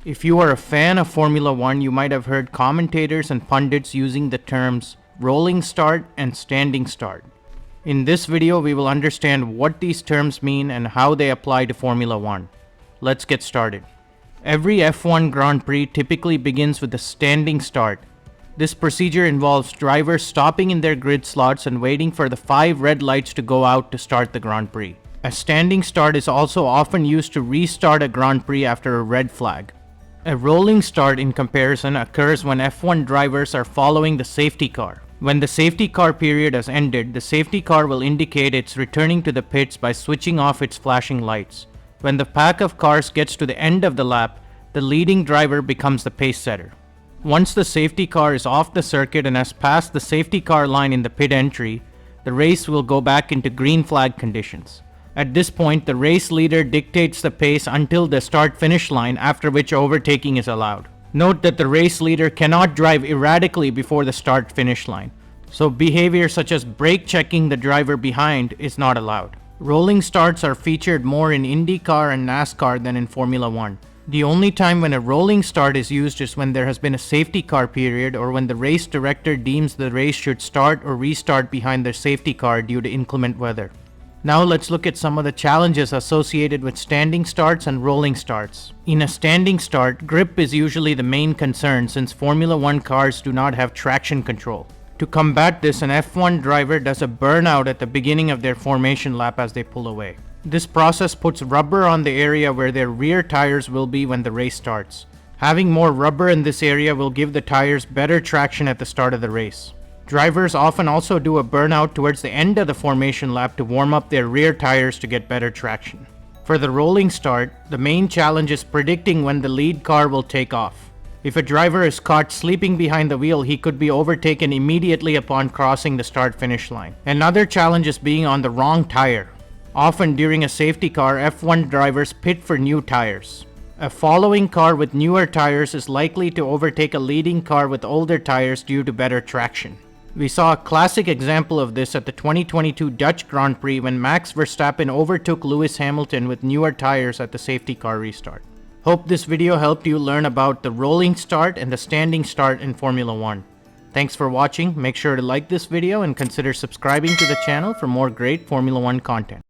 If you are a fan of Formula One, you might have heard commentators and pundits using the terms rolling start and standing start. In this video, we will understand what these terms mean and how they apply to Formula One. Let's get started. Every F1 Grand Prix typically begins with a standing start. This procedure involves drivers stopping in their grid slots and waiting for the 5 red lights to go out to start the Grand Prix. A standing start is also often used to restart a Grand Prix after a red flag. A rolling start, in comparison, occurs when F1 drivers are following the safety car. When the safety car period has ended, the safety car will indicate it's returning to the pits by switching off its flashing lights. When the pack of cars gets to the end of the lap, the leading driver becomes the pace setter. Once the safety car is off the circuit and has passed the safety car line in the pit entry, the race will go back into green flag conditions. At this point, the race leader dictates the pace until the start-finish line, after which overtaking is allowed. Note that the race leader cannot drive erratically before the start-finish line, so behavior such as brake checking the driver behind is not allowed. Rolling starts are featured more in IndyCar and NASCAR than in Formula One. The only time when a rolling start is used is when there has been a safety car period or when the race director deems the race should start or restart behind their safety car due to inclement weather. Now let's look at some of the challenges associated with standing starts and rolling starts. In a standing start, grip is usually the main concern since Formula One cars do not have traction control. To combat this, an F1 driver does a burnout at the beginning of their formation lap as they pull away. This process puts rubber on the area where their rear tires will be when the race starts. Having more rubber in this area will give the tires better traction at the start of the race. Drivers often also do a burnout towards the end of the formation lap to warm up their rear tires to get better traction. For the rolling start, the main challenge is predicting when the lead car will take off. If a driver is caught sleeping behind the wheel, he could be overtaken immediately upon crossing the start-finish line. Another challenge is being on the wrong tire. Often during a safety car, F1 drivers pit for new tires. A following car with newer tires is likely to overtake a leading car with older tires due to better traction. We saw a classic example of this at the 2022 Dutch Grand Prix when Max Verstappen overtook Lewis Hamilton with newer tires at the safety car restart. Hope this video helped you learn about the rolling start and the standing start in Formula One. Thanks for watching. Make sure to like this video and consider subscribing to the channel for more great Formula One content.